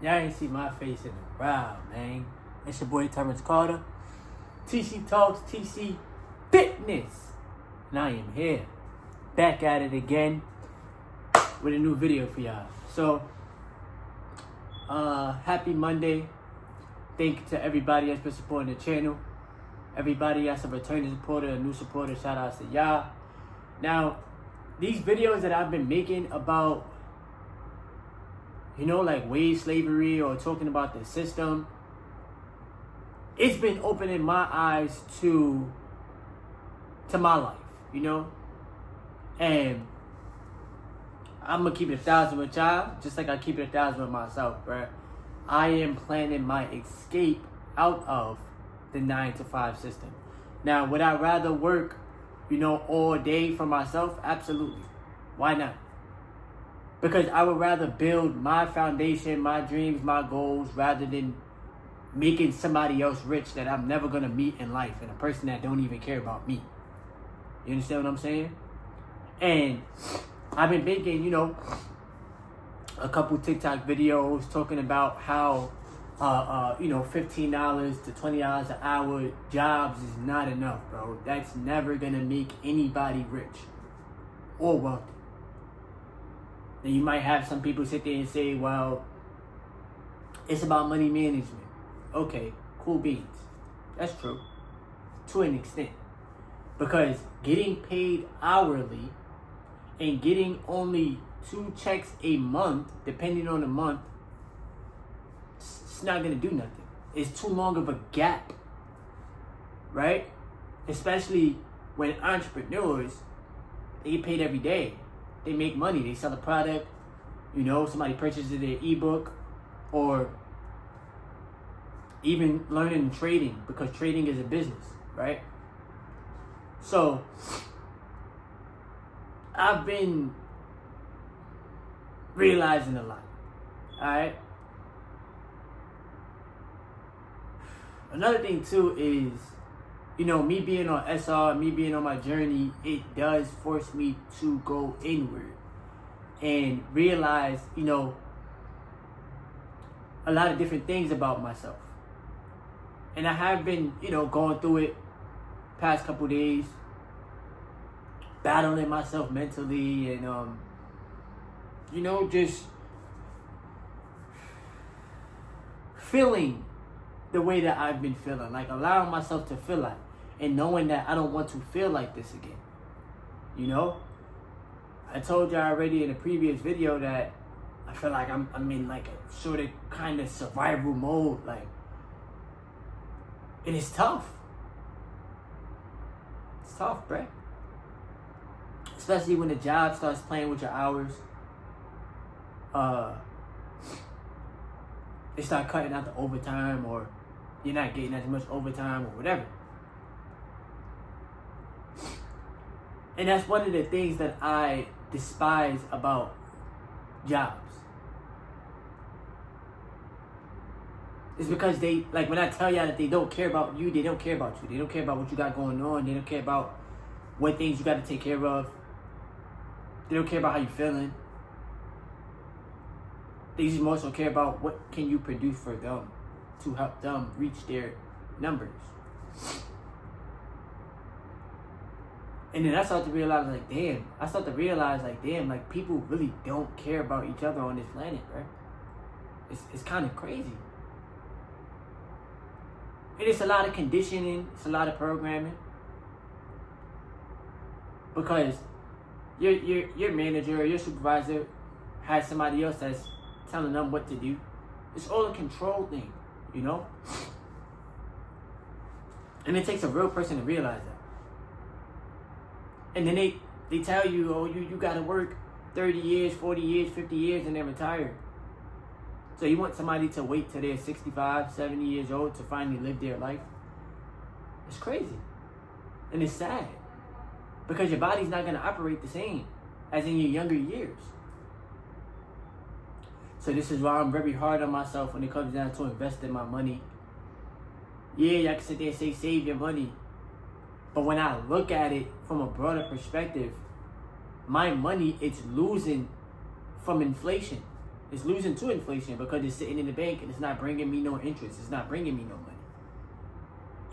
Y'all ain't see my face in a while, man. It's your boy Terrence Carter. TC Talks, TC Fitness. And I am here. Back at it again with a new video for y'all. So, happy Monday. Thank you to everybody that's been supporting the channel. Everybody that's a returning supporter, a new supporter, shout outs to y'all. Now, these videos that I've been making about, like wage slavery or talking about the system, it's been opening my eyes to my life, and I'm gonna keep it 1,000 with y'all, just like I keep it 1,000 with myself, bruh. I am planning my escape out of the 9-to-5 system. Now, would I rather work, all day for myself? Absolutely. Why not? Because I would rather build my foundation, my dreams, my goals, rather than making somebody else rich that I'm never going to meet in life, and a person that don't even care about me. You understand what I'm saying? And I've been making, a couple TikTok videos talking about how, $15 to $20 an hour jobs is not enough, bro. That's never going to make anybody rich or wealthy. Then you might have some people sit there and say, well, it's about money management. Okay, cool beans. That's true. To an extent. Because getting paid hourly and getting only 2 checks a month, depending on the month, it's not going to do nothing. It's too long of a gap. Right? Especially when entrepreneurs, they get paid every day. They make money. They sell a product. Somebody purchases their ebook, or even learning trading, because trading is a business, right? So I've been realizing a lot. All right. Another thing too is, me being on SR, me being on my journey, it does force me to go inward and realize, a lot of different things about myself. And I have been, going through it past couple days, battling myself mentally and, just feeling the way that I've been feeling, like allowing myself to feel like, and knowing that I don't want to feel like this again. I told you already in a previous video that I feel like I'm in like a sort of kind of survival mode, like, and it's tough. It's tough, bruh. Especially when the job starts playing with your hours. They start cutting out the overtime, or you're not getting as much overtime, or whatever. And that's one of the things that I despise about jobs. It's because they, like, when I tell y'all that they don't care about you, they don't care about you. They don't care about what you got going on. They don't care about what things you got to take care of. They don't care about how you're feeling. They just more so care about what can you produce for them to help them reach their numbers. And then I started to realize, like, people really don't care about each other on this planet, right? It's kind of crazy. And it's a lot of conditioning. It's a lot of programming. Because your manager or your supervisor has somebody else that's telling them what to do. It's all a control thing, And it takes a real person to realize that. And then they tell you, oh, you got to work 30 years, 40 years, 50 years, and then retire. So you want somebody to wait till they're 65, 70 years old to finally live their life? It's crazy. And it's sad. Because your body's not going to operate the same as in your younger years. So this is why I'm very hard on myself when it comes down to investing my money. Yeah, y'all can sit there and say save your money. But when I look at it from a broader perspective, my money, it's losing from inflation. It's losing to inflation because it's sitting in the bank and it's not bringing me no interest. It's not bringing me no money.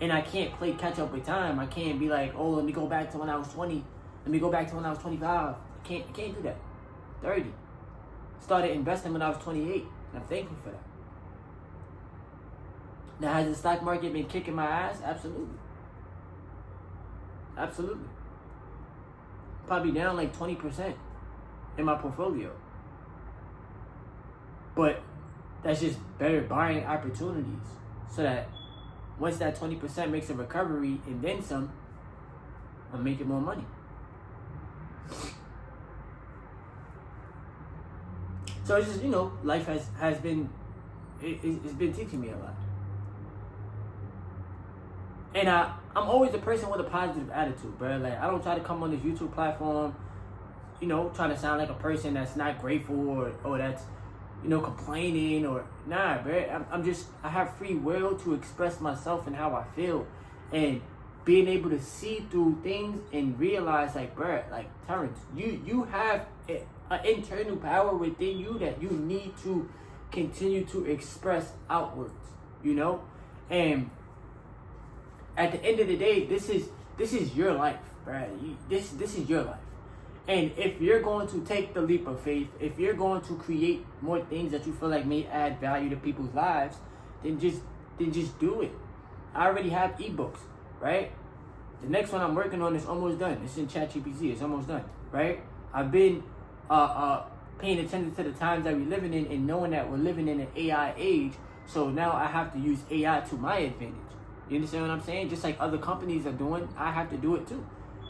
And I can't play catch up with time. I can't be like, oh, let me go back to when I was 20. Let me go back to when I was 25. I can't do that. 30. Started investing when I was 28. And I'm thankful for that. Now, has the stock market been kicking my ass? Absolutely. Absolutely. Probably down like 20% in my portfolio. But that's just better buying opportunities. So that once that 20% makes a recovery and then some, I'm making more money. So it's just, life has been, it's been teaching me a lot. And I'm always a person with a positive attitude, bro. Like, I don't try to come on this YouTube platform, trying to sound like a person that's not grateful or that's, complaining or, nah, bro. I have free will to express myself and how I feel. And being able to see through things and realize, like, bro, like, Terrence, you have an internal power within you that you need to continue to express outwards, And at the end of the day, this is your life, right? This is your life. And if you're going to take the leap of faith, if you're going to create more things that you feel like may add value to people's lives, then just do it. I already have ebooks, right? The next one I'm working on is almost done. It's in ChatGPT. It's almost done, right? I've been paying attention to the times that we're living in and knowing that we're living in an AI age. So now I have to use AI to my advantage. You understand what I'm saying? Just like other companies are doing, I have to do it too.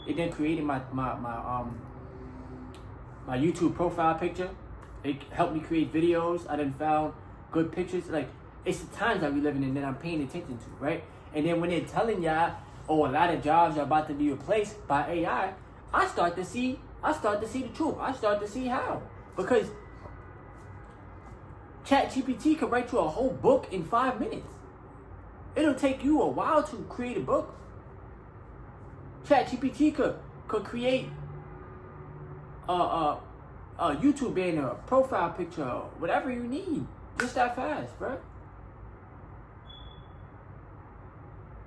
It then created my YouTube profile picture. It helped me create videos. I then found good pictures. Like, it's the times that we living in that I'm paying attention to, right? And then when they're telling y'all, oh, a lot of jobs are about to be replaced by AI, I start to see the truth. I start to see how. Because ChatGPT could write you a whole book in 5 minutes. It'll take you a while to create a book. ChatGPT could create a YouTube banner, a profile picture, whatever you need, just that fast, bro.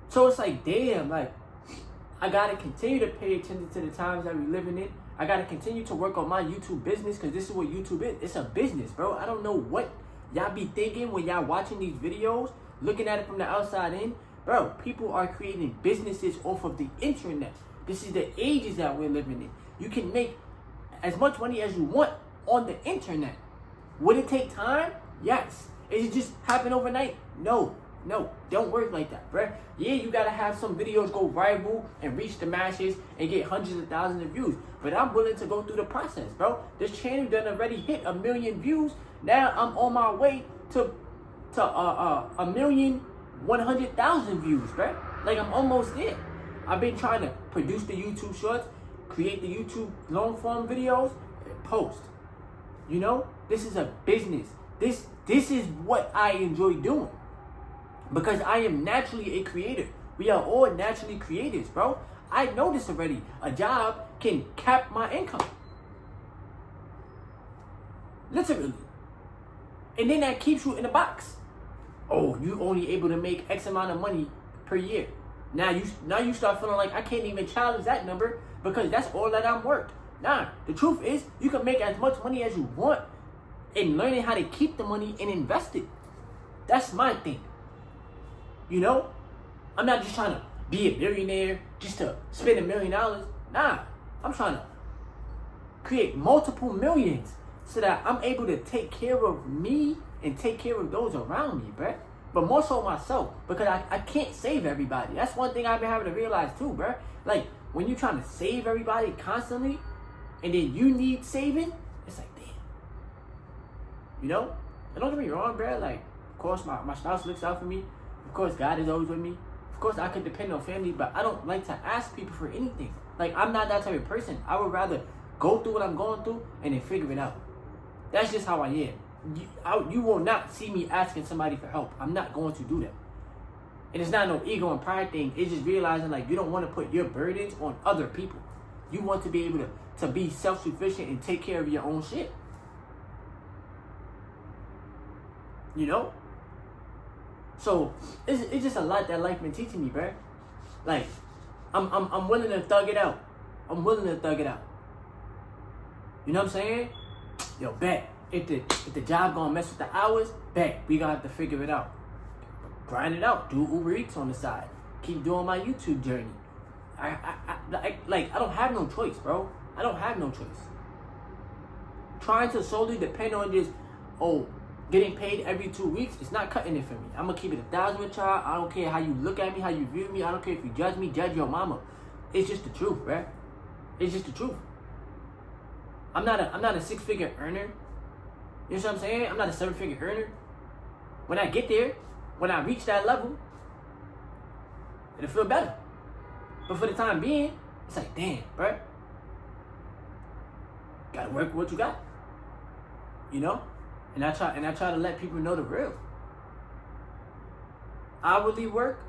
So it's like, damn, like, I gotta continue to pay attention to the times that we're living in. I gotta continue to work on my YouTube business, because this is what YouTube is. It's a business, bro. I don't know what y'all be thinking when y'all watching these videos, looking at it from the outside in. Bro, people are creating businesses off of the internet. This is the ages that we're living in. You can make as much money as you want on the internet. Would it take time? Yes. Is it just happen overnight? No, don't work like that, bro. Yeah, you gotta have some videos go viral and reach the masses and get hundreds of thousands of views. But I'm willing to go through the process, bro. This channel done already hit 1 million views. Now I'm on my way to 1,100,000 views, bro. Like, I'm almost there. I've been trying to produce the YouTube shorts, create the YouTube long form videos, and post. This is a business. This is what I enjoy doing. Because I am naturally a creator. We are all naturally creators, bro. I know this already. A job can cap my income. Literally. And then that keeps you in a box. Oh, you only able to make X amount of money per year. Now you start feeling like I can't even challenge that number because that's all that I'm worth. Nah, the truth is you can make as much money as you want in learning how to keep the money and invest it. That's my thing. I'm not just trying to be a millionaire just to spend $1 million. Nah, I'm trying to create multiple millions so that I'm able to take care of me and take care of those around me, bruh. But more so myself, because I can't save everybody. That's one thing I've been having to realize too, bruh. Like, when you're trying to save everybody constantly, and then you need saving, it's like, damn. And don't get me wrong, bruh. Like, of course, my spouse looks out for me. Of course, God is always with me. Of course, I could depend on family, but I don't like to ask people for anything. Like, I'm not that type of person. I would rather go through what I'm going through and then figure it out. That's just how I am. You will not see me asking somebody for help. I'm not going to do that. And it's not no ego and pride thing. It's just realizing, like, you don't want to put your burdens on other people. You want to be able to be self-sufficient and take care of your own shit. You know? So it's just a lot that life been teaching me, bruh. Like, I'm willing to thug it out. I'm willing to thug it out. You know what I'm saying? Yo, bet. If the job gonna mess with the hours, bet. We gonna have to figure it out. Grind it out. Do Uber Eats on the side. Keep doing my YouTube journey. I don't have no choice, bro. I don't have no choice. Trying to solely depend on this, getting paid every 2 weeks, it's not cutting it for me. I'm gonna keep it 1,000 with y'all. I don't care how you look at me, how you view me. I don't care if you judge me, judge your mama. It's just the truth, bruh. It's just the truth. I'm not a 6-figure earner. You know what I'm saying? I'm not a 7-figure earner. When I get there, when I reach that level, it'll feel better. But for the time being, it's like, damn, bruh. Gotta work with what you got. You know? And I try to let people know the real. Hourly work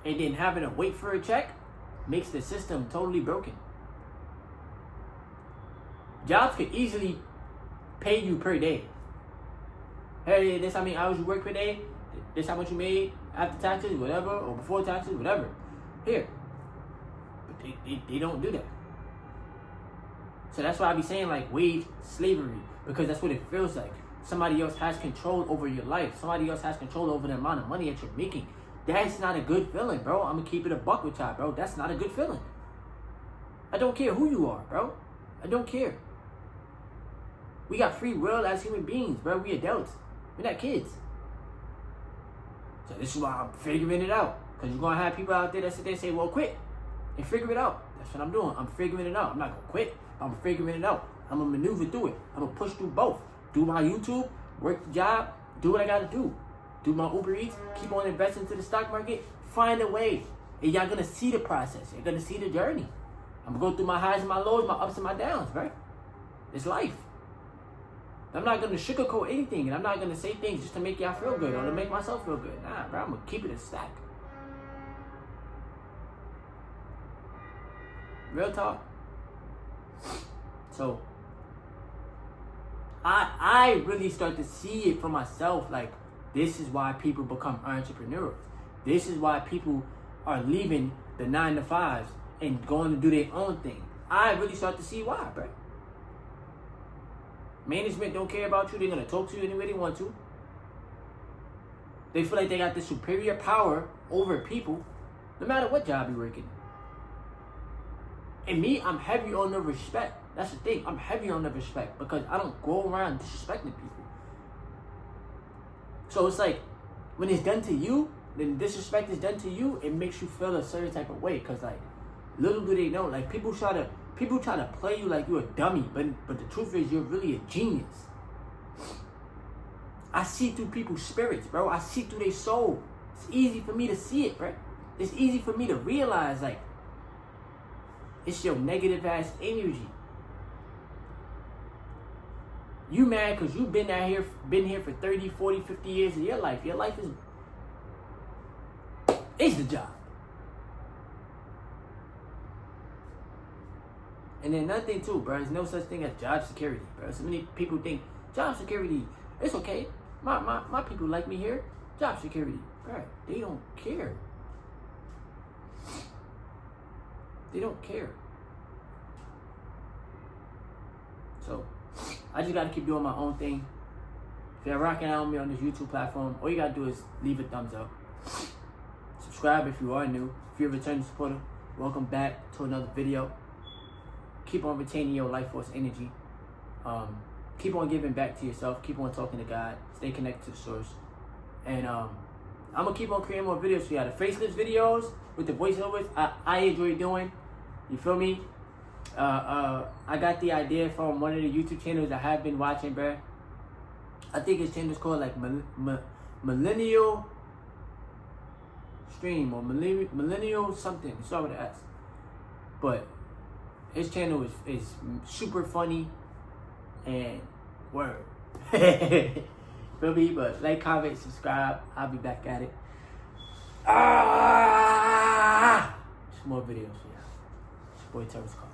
and then having to wait for a check makes the system totally broken. Jobs could easily pay you per day. Hey, this how many hours you work per day. This how much you made after taxes, whatever, or before taxes, whatever. Here. But they don't do that. So that's why I be saying like wage slavery, because that's what it feels like. Somebody else has control over your life. Somebody else has control over the amount of money that you're making. That's not a good feeling, bro. I'm gonna keep it a buck with y'all, bro. That's not a good feeling. I don't care who you are, bro. I don't care. We got free will as human beings, bro. We adults. We're not kids. So this is why I'm figuring it out. Because you're going to have people out there that sit there and say, well, quit and figure it out. That's what I'm doing. I'm figuring it out. I'm not going to quit. I'm figuring it out. I'm going to maneuver through it. I'm going to push through both. Do my YouTube, work the job, do what I got to do. Do my Uber Eats, keep on investing to the stock market, find a way. And y'all going to see the process. You're going to see the journey. I'm going to go through my highs and my lows, my ups and my downs, right? It's life. I'm not going to sugarcoat anything, and I'm not going to say things just to make y'all feel good or to make myself feel good. Nah, bro, I'm going to keep it a stack. Real talk. So, I really start to see it for myself, like, this is why people become entrepreneurs. This is why people are leaving the 9-to-5s and going to do their own thing. I really start to see why, bro. Management don't care about you. They're going to talk to you any way they want to. They feel like they got this superior power over people, no matter what job you're working. And me, I'm heavy on the respect. That's the thing. I'm heavy on the respect because I don't go around disrespecting people. So it's like, when it's done to you, then disrespect is done to you, it makes you feel a certain type of way. Because, like, little do they know, like, people try to play you like you're a dummy, but the truth is you're really a genius. I see through people's spirits, bro. I see through their soul. It's easy for me to see it, bro. It's easy for me to realize, like, it's your negative ass energy. You mad because you've been here for 30, 40, 50 years of your life. Your life is the job. And then another thing too, bro, there's no such thing as job security, bro. So many people think job security, it's okay. My people like me here. Job security, bro. They don't care. They don't care. So I just gotta keep doing my own thing. If you're rocking out with me on this YouTube platform, all you gotta do is leave a thumbs up. Subscribe if you are new. If you're a returning supporter, welcome back to another video. Keep on retaining your life force energy. Keep on giving back to yourself. Keep on talking to God. Stay connected to the source. And I'm gonna keep on creating more videos for you. The faceless videos with the voiceovers, I enjoy doing. You feel me? I got the idea from one of the YouTube channels I have been watching, bruh. I think his channel is called like Millennial Stream or Millennial something. It starts with an S. But his channel is super funny and word. Feel me? But like, comment, subscribe. I'll be back at it. Some more videos for you. It's your boy Terrence Carl.